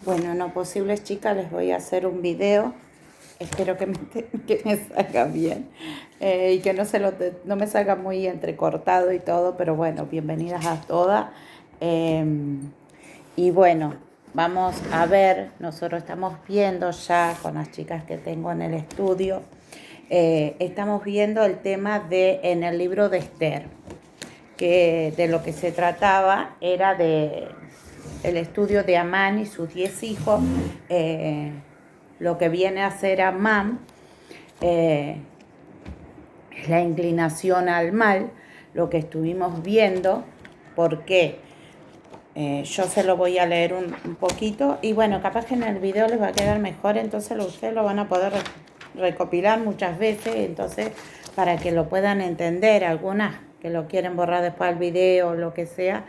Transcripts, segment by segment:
Bueno, no posibles, chicas, les voy a hacer un video. Espero que que me salga bien y que no me salga muy entrecortado y todo, pero bueno, bienvenidas a todas. Eh, y bueno, vamos a ver, nosotros estamos viendo ya con las chicas que tengo en el estudio, estamos viendo el tema en el libro de Esther, que de lo que se trataba era de el estudio de Amán y sus 10 hijos, lo que viene a ser Amán, es la inclinación al mal, lo que estuvimos viendo, porque yo se lo voy a leer un poquito, y bueno, capaz que en el video les va a quedar mejor, entonces ustedes lo van a poder recopilar muchas veces, entonces para que lo puedan entender, algunas que lo quieren borrar después del video o lo que sea,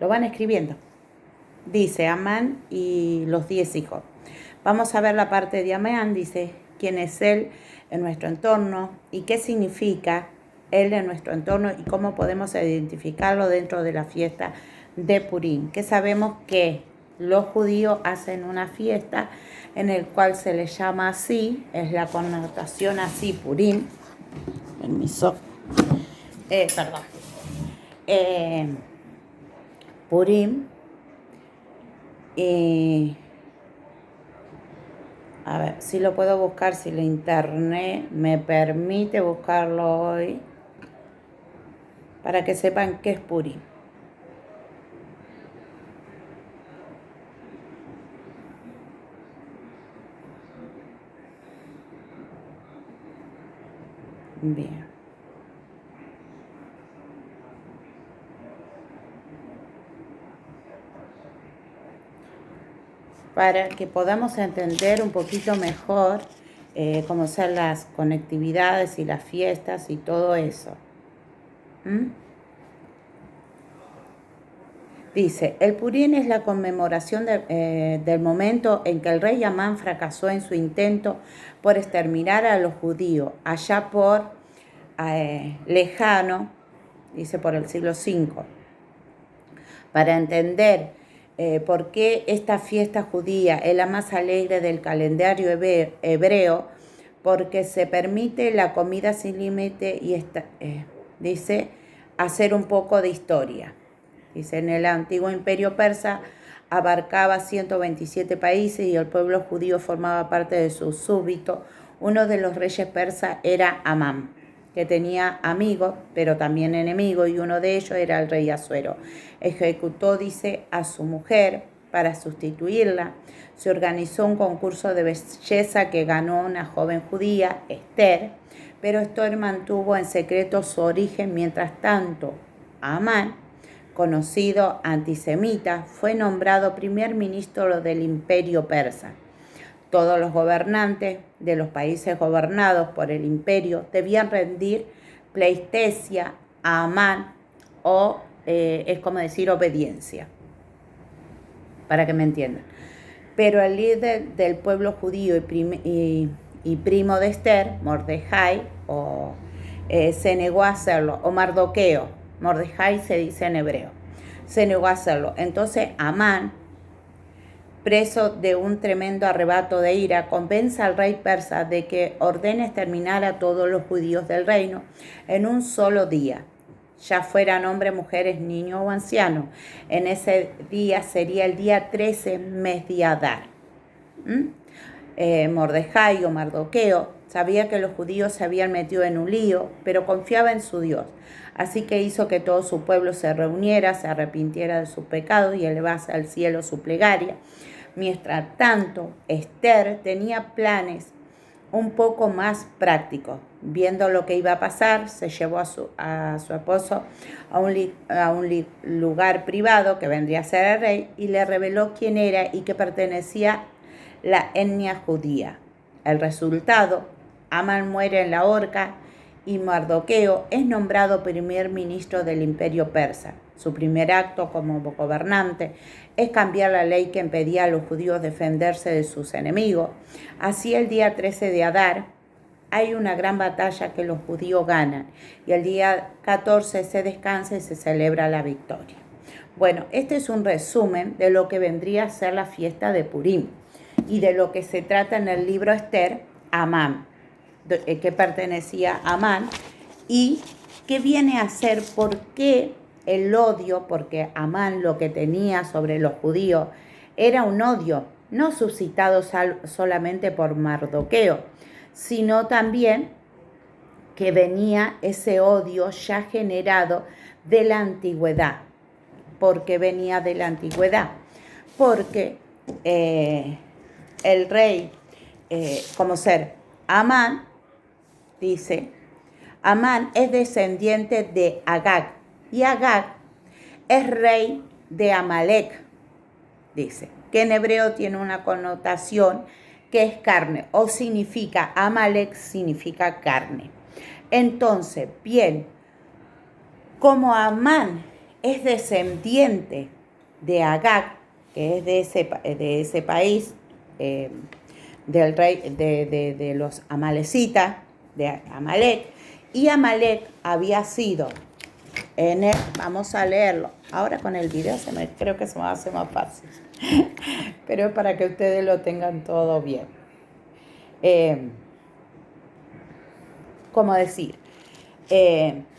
lo van escribiendo. Dice Amán y los 10 hijos. Vamos a ver la parte de Amán, dice, quién es él en nuestro entorno y qué significa él en nuestro entorno y cómo podemos identificarlo dentro de la fiesta de Purim. Que sabemos que los judíos hacen una fiesta en el cual se le llama así, es la connotación así, Purim. Permiso. Perdón. Purim. A ver, si lo puedo buscar, si la internet me permite buscarlo hoy, para que sepan qué es Purim. Bien. Para que podamos entender un poquito mejor cómo son las conectividades y las fiestas y todo eso. Dice, el Purim es la conmemoración del momento en que el rey Amán fracasó en su intento por exterminar a los judíos, allá por lejano, dice por el siglo V. Para entender por qué esta fiesta judía es la más alegre del calendario hebreo, porque se permite la comida sin límite y dice, hacer un poco de historia. Dice, en el antiguo imperio persa abarcaba 127 países y el pueblo judío formaba parte de sus súbditos. Uno de los reyes persas era Amán, que tenía amigos, pero también enemigos, y uno de ellos era el rey Asuero. Ejecutó, dice, a su mujer para sustituirla. Se organizó un concurso de belleza que ganó una joven judía, Esther, pero Esther mantuvo en secreto su origen. Mientras tanto, Amán, conocido antisemita, fue nombrado primer ministro del imperio persa. Todos los gobernantes de los países gobernados por el imperio debían rendir pleitesía a Amán, o es como decir obediencia, para que me entiendan. Pero el líder del pueblo judío y primo de Esther, Mordejai, se negó a hacerlo, o Mardoqueo, Mordejai se dice en hebreo, se negó a hacerlo. Entonces Amán, preso de un tremendo arrebato de ira, convence al rey persa de que ordene exterminar a todos los judíos del reino en un solo día, ya fueran hombres, mujeres, niños o ancianos. En ese día sería el día 13, mes de Adar. Mordejai o Mardoqueo sabía que los judíos se habían metido en un lío, pero confiaba en su Dios. Así que hizo que todo su pueblo se reuniera, se arrepintiera de sus pecados y elevase al cielo su plegaria. Mientras tanto, Esther tenía planes un poco más prácticos. Viendo lo que iba a pasar, se llevó a su esposo a un lugar privado que vendría a ser el rey y le reveló quién era y que pertenecía la etnia judía. El resultado, Amán muere en la horca y Mardoqueo es nombrado primer ministro del imperio persa. Su primer acto como gobernante es cambiar la ley que impedía a los judíos defenderse de sus enemigos. Así, el día 13 de Adar hay una gran batalla que los judíos ganan y el día 14 se descansa y se celebra la victoria. Bueno, este es un resumen de lo que vendría a ser la fiesta de Purim y de lo que se trata en el libro Esther, Amán, que pertenecía a Amán, y qué viene a ser, por qué el odio, porque Amán lo que tenía sobre los judíos era un odio, no suscitado solamente por Mardoqueo, sino también que venía ese odio ya generado de la antigüedad. ¿Por qué venía de la antigüedad? Porque el rey, como ser Amán, dice, Amán es descendiente de Agag, y Agag es rey de Amalek, dice, que en hebreo tiene una connotación que es carne, o significa, Amalek significa carne. Entonces, bien, como Amán es descendiente de Agag, que es de ese país, del rey de los amalecitas, de Amalek, y Amalek había sido, vamos a leerlo, ahora con el video creo que se me hace más fácil, pero es para que ustedes lo tengan todo bien. ¿Cómo decir?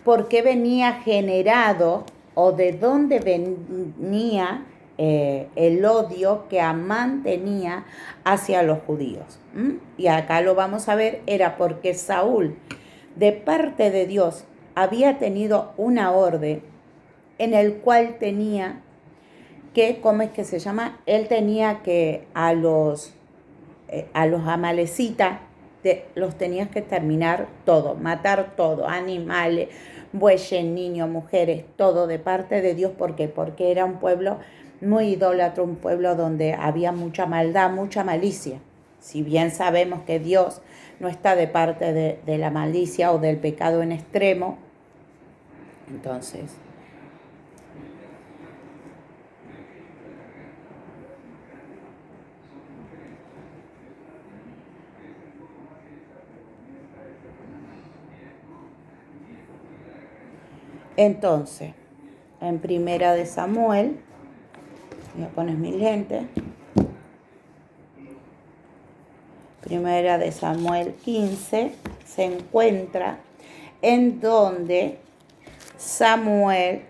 ¿Por qué venía generado o de dónde venía el odio que Amán tenía hacia los judíos? Y acá lo vamos a ver, era porque Saúl, de parte de Dios, había tenido una orden en el cual tenía que, ¿cómo es que se llama? Él tenía que a los amalecitas, los tenías que terminar todo, matar todo, animales, bueyes, niños, mujeres, todo de parte de Dios. ¿Por qué? Porque era un pueblo muy idólatra, un pueblo donde había mucha maldad, mucha malicia. Si bien sabemos que Dios no está de parte de la malicia o del pecado en extremo, entonces en Primera de Samuel, voy a poner mis lentes, Primera de Samuel 15, se encuentra en donde Saúl,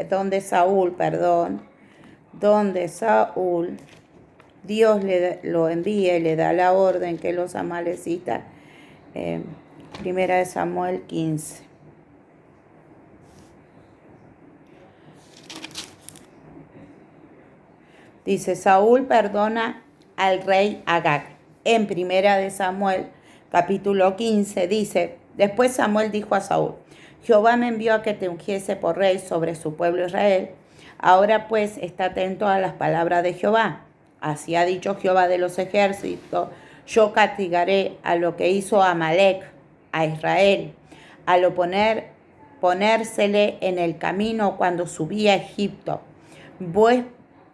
Dios lo envía y le da la orden que los amalecitas, Primera de Samuel 15. Dice, Saúl perdona al rey Agag. En Primera de Samuel, capítulo 15, dice, después Samuel dijo a Saúl, Jehová me envió a que te ungiese por rey sobre su pueblo Israel. Ahora pues está atento a las palabras de Jehová. Así ha dicho Jehová de los ejércitos, yo castigaré a lo que hizo Amalek a Israel, a lo ponérsele en el camino cuando subía a Egipto.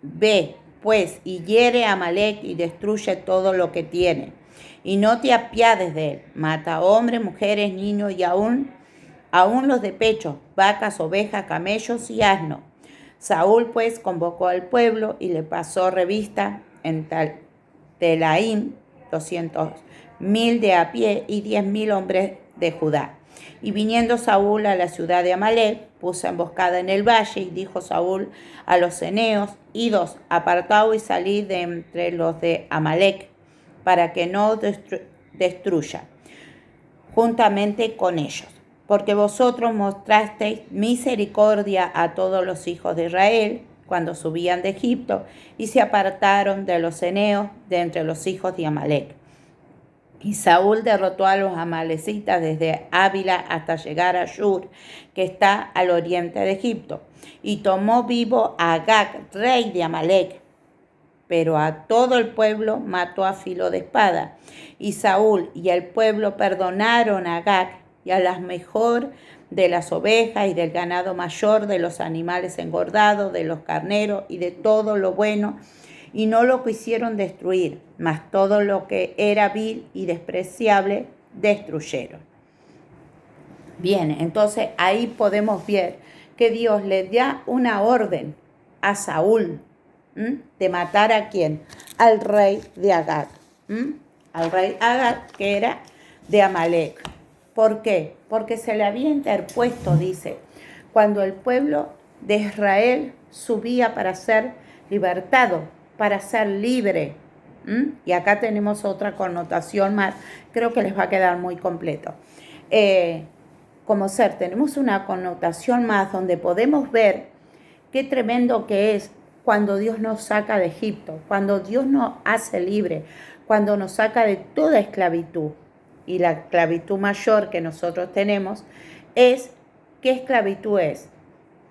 Ve, pues, y hiere a Amalek y destruye todo lo que tiene. Y no te apiades de él. Mata a hombres, mujeres, niños y aún los de pecho, vacas, ovejas, camellos y asnos. Saúl, pues, convocó al pueblo y le pasó revista en Telaim 200.000 de a pie y 10.000 hombres de Judá. Y viniendo Saúl a la ciudad de Amalek, puso emboscada en el valle, y dijo Saúl a los ceneos, idos, apartaos y salid de entre los de Amalek, para que no destruya juntamente con ellos. Porque vosotros mostrasteis misericordia a todos los hijos de Israel cuando subían de Egipto, y se apartaron de los ceneos de entre los hijos de Amalek. Y Saúl derrotó a los amalecitas desde Ávila hasta llegar a Shur, que está al oriente de Egipto, y tomó vivo a Agag, rey de Amalek, pero a todo el pueblo mató a filo de espada. Y Saúl y el pueblo perdonaron a Agag y a las mejor de las ovejas y del ganado mayor, de los animales engordados, de los carneros y de todo lo bueno, y no lo quisieron destruir, mas todo lo que era vil y despreciable destruyeron. Bien, entonces ahí podemos ver que Dios le da una orden a Saúl. ¿De matar a quién? Al rey de Agag. Al rey Agag, que era de Amalek. ¿Por qué? Porque se le había interpuesto, dice, cuando el pueblo de Israel subía para ser libertado, para ser libre. Y acá tenemos otra connotación más, creo que les va a quedar muy completo. Como ser, tenemos una connotación más donde podemos ver qué tremendo que es cuando Dios nos saca de Egipto, cuando Dios nos hace libre, cuando nos saca de toda esclavitud. Y la esclavitud mayor que nosotros tenemos es, ¿qué esclavitud es?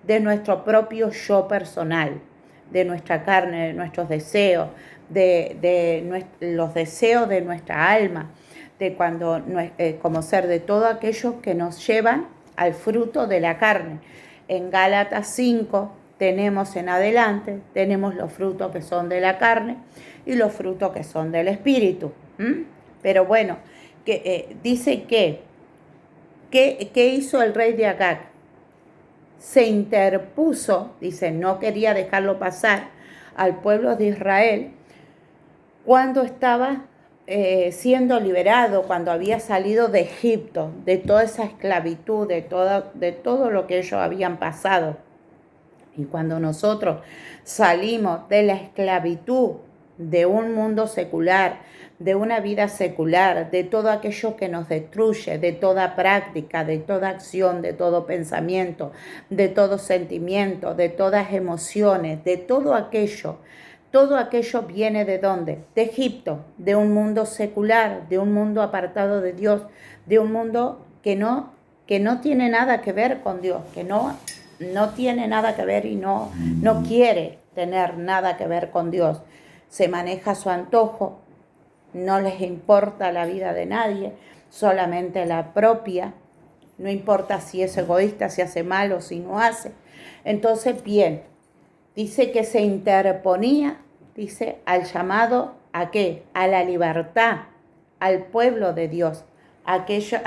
De nuestro propio yo personal, de nuestra carne, de nuestros deseos, de los deseos de nuestra alma, de cuando, como ser, de todo aquello que nos llevan al fruto de la carne. En Gálatas 5 tenemos en adelante, tenemos los frutos que son de la carne y los frutos que son del espíritu. Pero bueno, dice ¿qué hizo el rey de Agag? Se interpuso, dice, no quería dejarlo pasar al pueblo de Israel cuando estaba siendo liberado, cuando había salido de Egipto, de toda esa esclavitud, de todo lo que ellos habían pasado. Y cuando nosotros salimos de la esclavitud de un mundo secular, de una vida secular, de todo aquello que nos destruye, de toda práctica, de toda acción, de todo pensamiento, de todo sentimiento, de todas emociones, de todo aquello viene ¿de dónde? De Egipto, de un mundo secular, de un mundo apartado de Dios, de un mundo que no tiene nada que ver con Dios, que no tiene nada que ver y no quiere tener nada que ver con Dios. Se maneja a su antojo, no les importa la vida de nadie, solamente la propia. No importa si es egoísta, si hace mal o si no hace. Entonces, bien, dice que se interponía, dice, al llamado, ¿a qué? A la libertad, al pueblo de Dios, a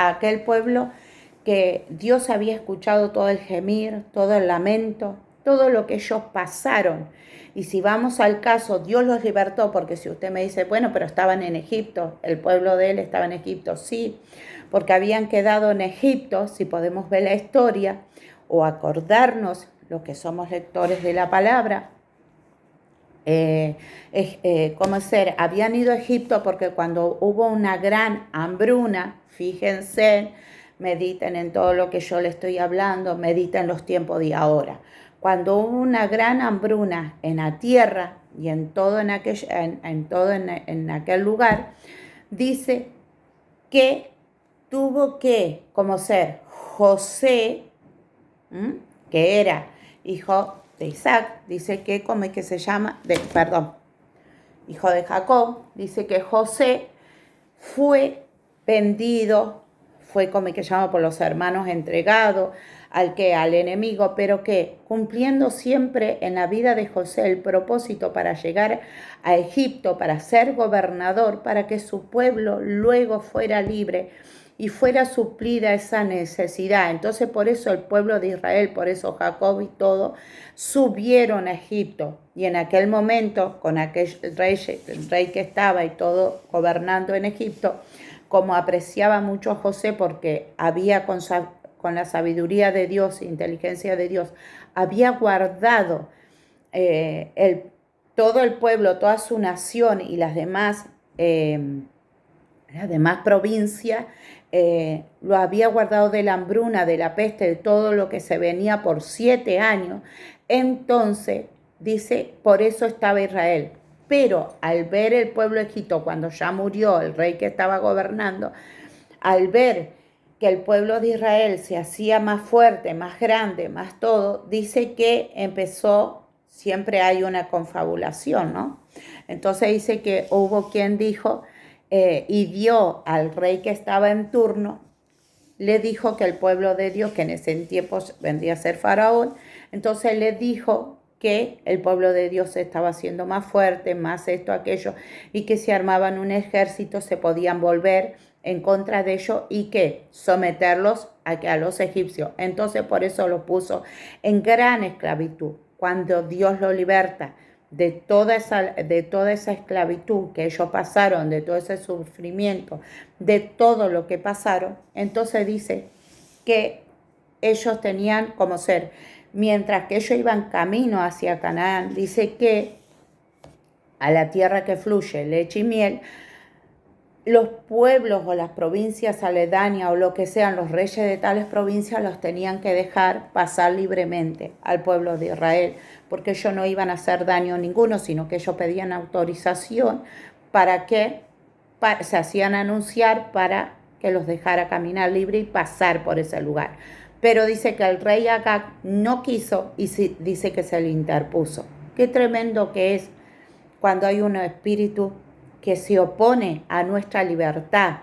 aquel pueblo que Dios había escuchado todo el gemir, todo el lamento, todo lo que ellos pasaron. Y si vamos al caso, Dios los libertó, porque si usted me dice, bueno, pero estaban en Egipto, el pueblo de él estaba en Egipto, sí, porque habían quedado en Egipto, si podemos ver la historia, o acordarnos, los que somos lectores de la palabra, habían ido a Egipto porque cuando hubo una gran hambruna, fíjense, mediten en todo lo que yo le estoy hablando, mediten los tiempos de ahora. Cuando hubo una gran hambruna en la tierra y en todo en aquel lugar, dice que tuvo que, como ser José, que era hijo de Isaac, dice que, ¿cómo es que se llama? Hijo de Jacob, dice que José fue vendido, fue como que se llama por los hermanos entregado, al enemigo, pero que cumpliendo siempre en la vida de José el propósito para llegar a Egipto, para ser gobernador, para que su pueblo luego fuera libre y fuera suplida esa necesidad. Entonces por eso el pueblo de Israel, por eso Jacob y todo, subieron a Egipto. Y en aquel momento, con aquel rey que estaba y todo gobernando en Egipto, como apreciaba mucho a José porque había con la sabiduría de Dios, inteligencia de Dios, había guardado todo el pueblo, toda su nación y las demás provincias, lo había guardado de la hambruna, de la peste, de todo lo que se venía por 7 años. Entonces, dice, por eso estaba Israel. Pero al ver el pueblo de Egipto, cuando ya murió el rey que estaba gobernando, al ver que el pueblo de Israel se hacía más fuerte, más grande, más todo, dice que empezó, siempre hay una confabulación, ¿no? Entonces dice que hubo quien dijo, y dio al rey que estaba en turno, le dijo que el pueblo de Dios, que en ese tiempo vendría a ser Faraón, entonces le dijo que el pueblo de Dios se estaba haciendo más fuerte, más esto, aquello, y que si armaban un ejército se podían volver en contra de ellos y que someterlos a los egipcios. Entonces por eso lo puso en gran esclavitud. cuando Dios lo liberta de toda esa esclavitud que ellos pasaron, de todo ese sufrimiento, de todo lo que pasaron, entonces dice que ellos tenían como ser, mientras que ellos iban camino hacia Canaán, dice que a la tierra que fluye leche y miel, los pueblos o las provincias aledañas o lo que sean, los reyes de tales provincias los tenían que dejar pasar libremente al pueblo de Israel, porque ellos no iban a hacer daño a ninguno, sino que ellos pedían autorización para que se hacían anunciar para que los dejara caminar libre y pasar por ese lugar. Pero dice que el rey Agag no quiso y dice que se le interpuso. Qué tremendo que es cuando hay un espíritu que se opone a nuestra libertad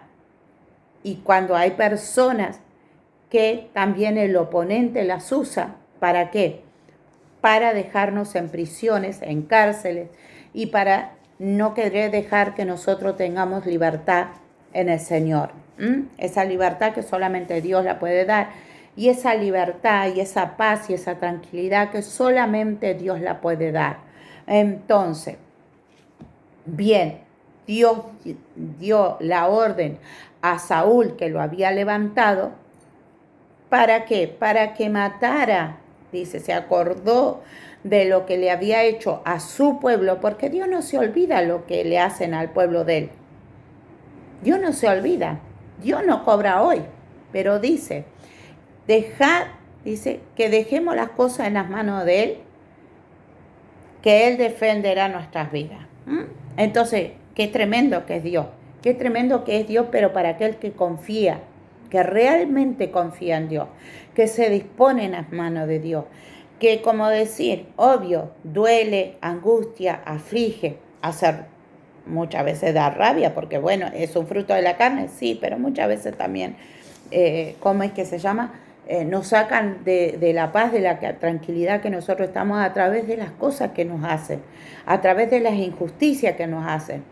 y cuando hay personas que también el oponente las usa. ¿Para qué? Para dejarnos en prisiones, en cárceles y para no querer dejar que nosotros tengamos libertad en el Señor. Esa libertad que solamente Dios la puede dar y esa libertad y esa paz y esa tranquilidad que solamente Dios la puede dar. Entonces, bien, Dios dio la orden a Saúl, que lo había levantado. ¿Para qué? Para que matara, dice, se acordó de lo que le había hecho a su pueblo, porque Dios no se olvida lo que le hacen al pueblo de él. Dios no se olvida, Dios no cobra hoy, pero dice, dice que dejemos las cosas en las manos de él, que él defenderá nuestras vidas. Entonces, qué tremendo que es Dios, qué tremendo que es Dios, pero para aquel que confía, que realmente confía en Dios, que se dispone en las manos de Dios, que como decir, obvio, duele, angustia, aflige, muchas veces da rabia, porque bueno, es un fruto de la carne, sí, pero muchas veces también, ¿cómo es que se llama? Nos sacan de la paz, de la tranquilidad que nosotros estamos a través de las cosas que nos hacen, a través de las injusticias que nos hacen,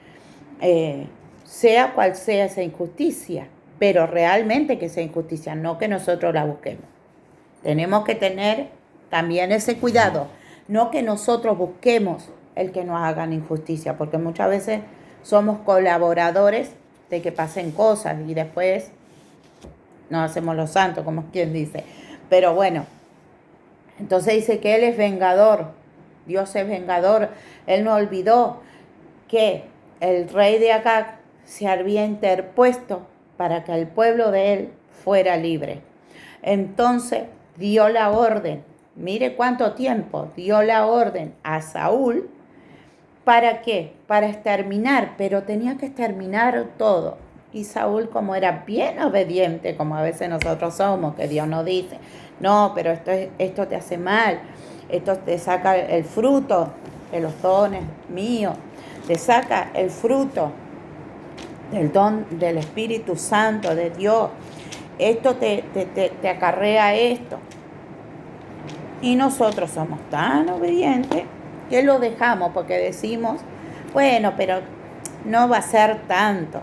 sea cual sea esa injusticia, pero realmente que sea injusticia, no que nosotros la busquemos. Tenemos que tener también ese cuidado, no que nosotros busquemos el que nos hagan injusticia, porque muchas veces somos colaboradores de que pasen cosas y después nos hacemos los santos, como quien dice. Pero bueno, entonces dice que Él es vengador, Dios es vengador. Él no olvidó que el rey de Agag se había interpuesto para que el pueblo de él fuera libre. Entonces dio la orden, mire cuánto tiempo, dio la orden a Saúl. ¿Para qué? Para exterminar, pero tenía que exterminar todo. Y Saúl, como era bien obediente, como a veces nosotros somos, que Dios nos dice, no, pero esto te hace mal, esto te saca el fruto de los dones míos, te saca el fruto del don del Espíritu Santo de Dios, esto te acarrea esto. Y nosotros somos tan obedientes que lo dejamos porque decimos, bueno, pero no va a ser tanto.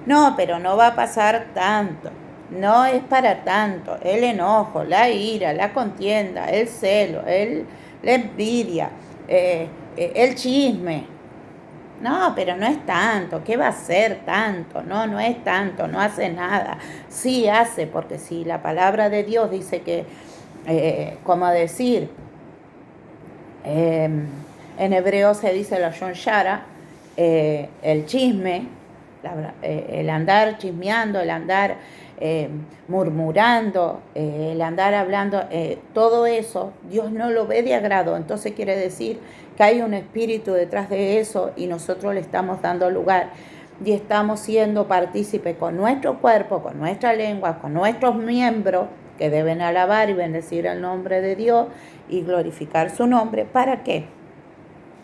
No, pero no va a pasar tanto. No es para tanto. El enojo, la ira, la contienda, el celo, la envidia, el chisme. No, pero no es tanto. ¿Qué va a ser tanto? No, no es tanto. No hace nada. Sí hace, porque si la palabra de Dios dice que, como decir, en hebreo se dice la Shon Shara, el chisme, el andar chismeando, el andar murmurando, el andar hablando, todo eso, Dios no lo ve de agrado. Entonces quiere decir que hay un espíritu detrás de eso y nosotros le estamos dando lugar y estamos siendo partícipes con nuestro cuerpo, con nuestra lengua, con nuestros miembros que deben alabar y bendecir el nombre de Dios y glorificar su nombre. ¿Para qué?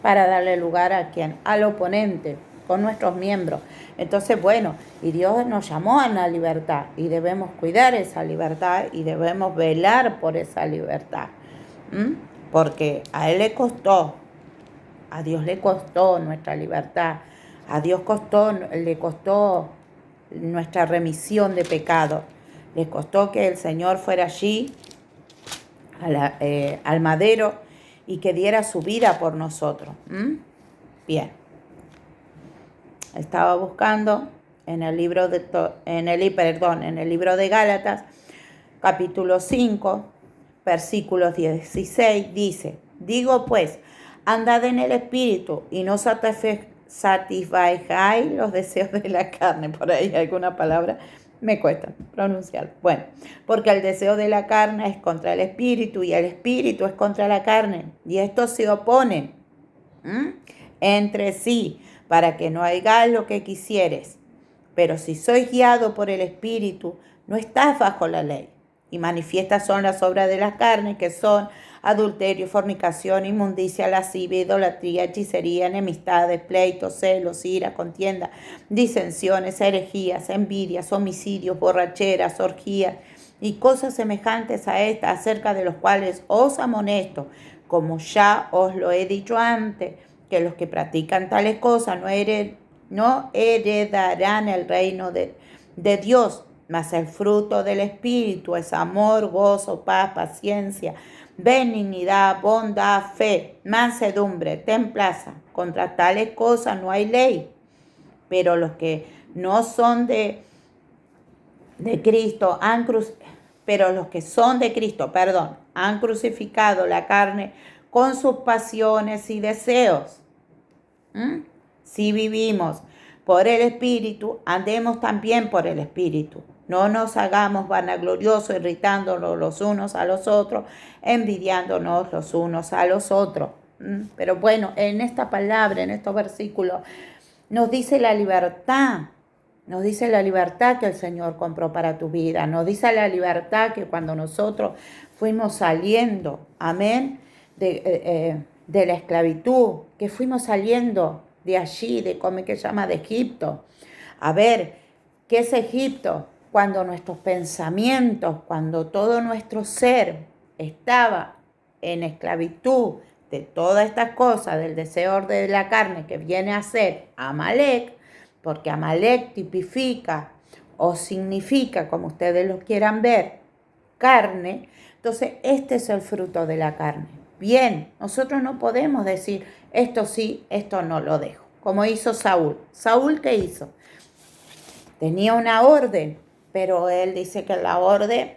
Para darle lugar a quien, al oponente, con nuestros miembros. Entonces, bueno, y Dios nos llamó a la libertad y debemos cuidar esa libertad y debemos velar por esa libertad. Porque a Él le costó, a Dios le costó nuestra libertad, a Dios le costó nuestra remisión de pecado, le costó que el Señor fuera allí al madero y que diera su vida por nosotros. Bien. Estaba buscando en el libro de Gálatas, capítulo 5, versículos 16, dice: digo pues, andad en el Espíritu y no satisfagáis los deseos de la carne. Por ahí alguna palabra me cuesta pronunciar. Bueno, porque el deseo de la carne es contra el Espíritu y el Espíritu es contra la carne. Y estos se oponen entre sí para que no hagáis lo que quisieres. Pero si sois guiado por el Espíritu, no estás bajo la ley. Y manifiestas son las obras de la carne, que son adulterio, fornicación, inmundicia, lascivia, idolatría, hechicería, enemistades, pleitos, celos, ira, contienda, disensiones, herejías, envidias, homicidios, borracheras, orgías y cosas semejantes a estas, acerca de los cuales os amonesto, como ya os lo he dicho antes, que los que practican tales cosas no heredarán el reino de Dios. Mas el fruto del Espíritu es amor, gozo, paz, paciencia, benignidad, bondad, fe, mansedumbre, templanza. Contra tales cosas no hay ley. Pero los que no son de Cristo han crucificado la carne con sus pasiones y deseos. Si vivimos por el Espíritu, andemos también por el Espíritu. No nos hagamos vanagloriosos, irritándonos los unos a los otros, envidiándonos los unos a los otros. Pero bueno, en esta palabra, en estos versículos, nos dice la libertad. Nos dice la libertad que el Señor compró para tu vida. Nos dice la libertad que cuando nosotros fuimos saliendo, amén, de la esclavitud, que fuimos saliendo de allí, de Egipto. A ver, ¿qué es Egipto? Cuando nuestros pensamientos, cuando todo nuestro ser estaba en esclavitud de todas estas cosas, del deseo de la carne que viene a ser Amalek, porque Amalek tipifica o significa, como ustedes lo quieran ver, carne. Entonces, este es el fruto de la carne. Bien, nosotros no podemos decir esto sí, esto no lo dejo, como hizo Saúl. ¿Saúl qué hizo? Tenía una orden, pero él dice que la orden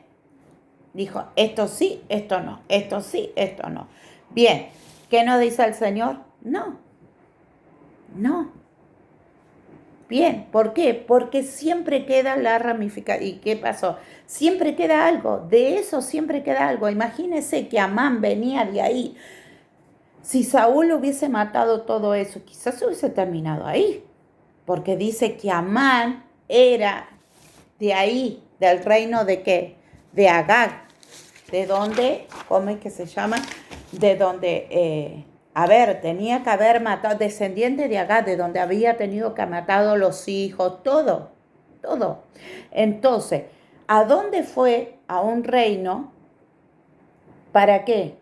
dijo esto sí, esto no, esto sí, esto no. Bien, ¿qué nos dice el Señor? No. Bien, ¿por qué? Porque siempre queda la ramificación. ¿Y qué pasó? Siempre queda algo, de eso siempre queda algo. Imagínense que Amán venía de ahí. Si Saúl hubiese matado todo eso, quizás se hubiese terminado ahí. Porque dice que Amán era de ahí, del reino de ¿qué? De Agag. De donde, ¿cómo es que se llama? De donde, tenía que haber matado, descendiente de Agag, de donde había tenido que haber matado los hijos, todo. Entonces, ¿a dónde fue? A un reino, ¿para qué?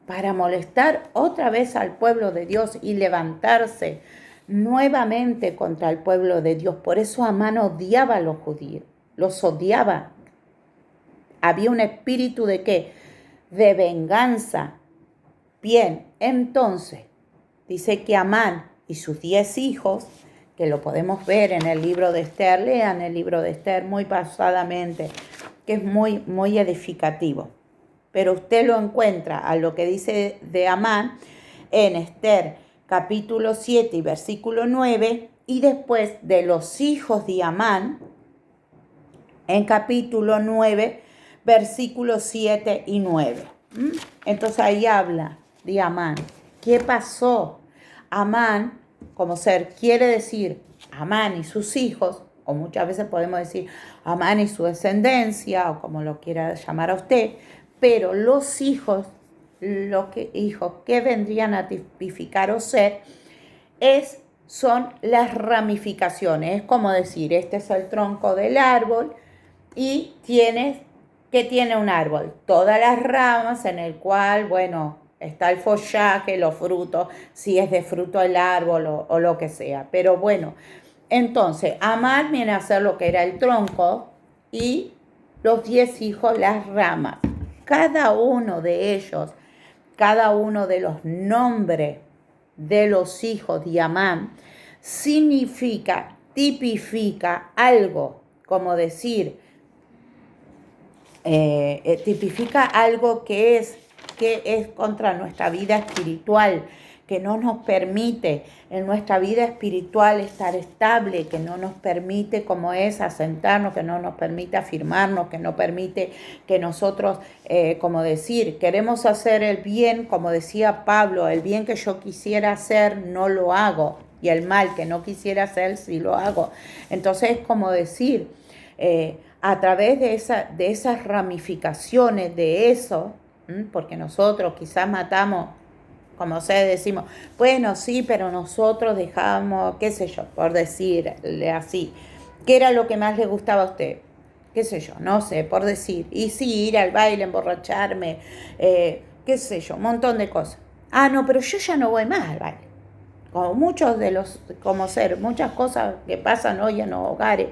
Para molestar otra vez al pueblo de Dios y levantarse nuevamente contra el pueblo de Dios. Por eso Amán odiaba a los judíos, los odiaba. Había un espíritu de ¿qué? De venganza. Bien, entonces, dice que Amán y sus 10 hijos, que lo podemos ver en el libro de Esther, lean el libro de Esther muy pasadamente, que es muy, muy edificativo. Pero usted lo encuentra a lo que dice de Amán en Esther capítulo 7 y versículo 9, y después de los hijos de Amán en capítulo 9, versículos 7 y 9. Entonces ahí habla de Amán. ¿Qué pasó? Amán, como ser, quiere decir Amán y sus hijos, o muchas veces podemos decir Amán y su descendencia, o como lo quiera llamar a usted, pero los hijos que vendrían a tipificar o ser, son las ramificaciones. Es como decir, este es el tronco del árbol y ¿qué tiene un árbol? Todas las ramas en el cual, está el follaje, los frutos, si es de fruto el árbol o lo que sea. Pero bueno, entonces, Amán viene a ser lo que era el tronco y los 10 hijos las ramas. Cada uno de ellos cada uno de los nombres de los hijos de Amán significa, tipifica algo, como decir, tipifica algo que es contra nuestra vida espiritual, que no nos permite en nuestra vida espiritual estar estable, que no nos permite, como es, asentarnos, que no nos permite afirmarnos, que no permite que nosotros, como decir, queremos hacer el bien, como decía Pablo, el bien que yo quisiera hacer no lo hago, y el mal que no quisiera hacer sí lo hago. Entonces, como decir, a través de esas ramificaciones de eso, porque nosotros quizás matamos, como sea, decimos, bueno, sí, pero nosotros dejamos, qué sé yo, por decirle así, ¿qué era lo que más le gustaba a usted? Qué sé yo, no sé, por decir, y sí, ir al baile, emborracharme, qué sé yo, un montón de cosas. Ah, no, pero yo ya no voy más al baile. Como muchos de los, como ser, muchas cosas que pasan hoy en los hogares.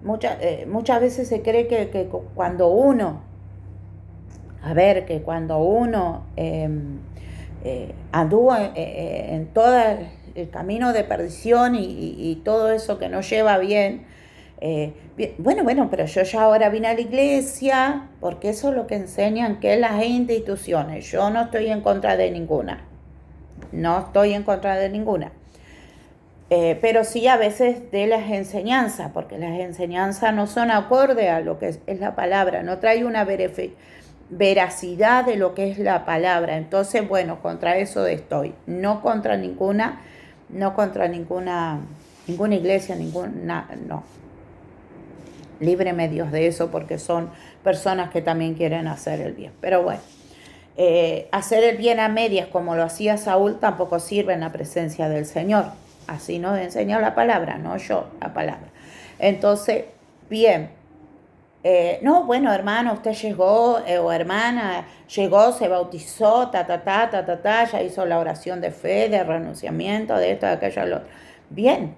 Muchas veces se cree que cuando uno, andúa en todo el camino de perdición y todo eso que no lleva bien, bueno, pero yo ya ahora vine a la iglesia, porque eso es lo que enseñan que las instituciones. Yo no estoy en contra de ninguna. No estoy en contra de ninguna. Pero sí a veces de las enseñanzas, porque las enseñanzas no son acorde a lo que es la palabra, no trae una veracidad de lo que es la palabra. Entonces, bueno, contra eso estoy, no contra ninguna iglesia, no. Líbreme Dios de eso, porque son personas que también quieren hacer el bien. Pero bueno, hacer el bien a medias como lo hacía Saúl tampoco sirve en la presencia del Señor. Así nos enseña la palabra, no yo, la palabra. Entonces, bien. No, bueno, hermano, usted llegó, o hermana, llegó, se bautizó, ya hizo la oración de fe, de renunciamiento, de esto, de aquello, de lo otro. Bien.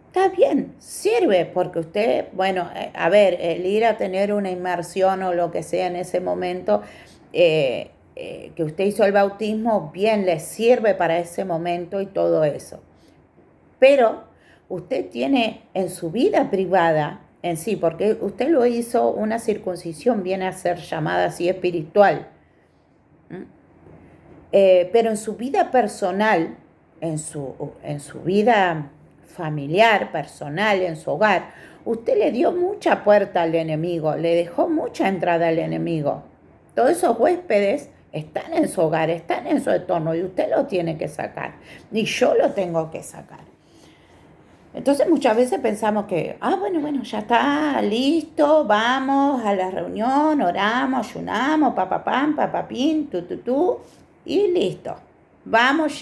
Está bien, sirve, porque usted, bueno, a ver, el ir a tener una inmersión o lo que sea en ese momento, que usted hizo el bautismo, bien, le sirve para ese momento y todo eso. Pero usted tiene en su vida privada, en sí, porque usted lo hizo, una circuncisión viene a ser llamada así espiritual. Pero en su vida personal, en su vida familiar, personal, en su hogar, usted le dio mucha puerta al enemigo, le dejó mucha entrada al enemigo. Todos esos huéspedes están en su hogar, están en su entorno y usted lo tiene que sacar. Y yo lo tengo que sacar. Entonces muchas veces pensamos que, bueno, ya está, listo, vamos a la reunión, oramos, ayunamos, papapam, papapín, y listo. Vamos,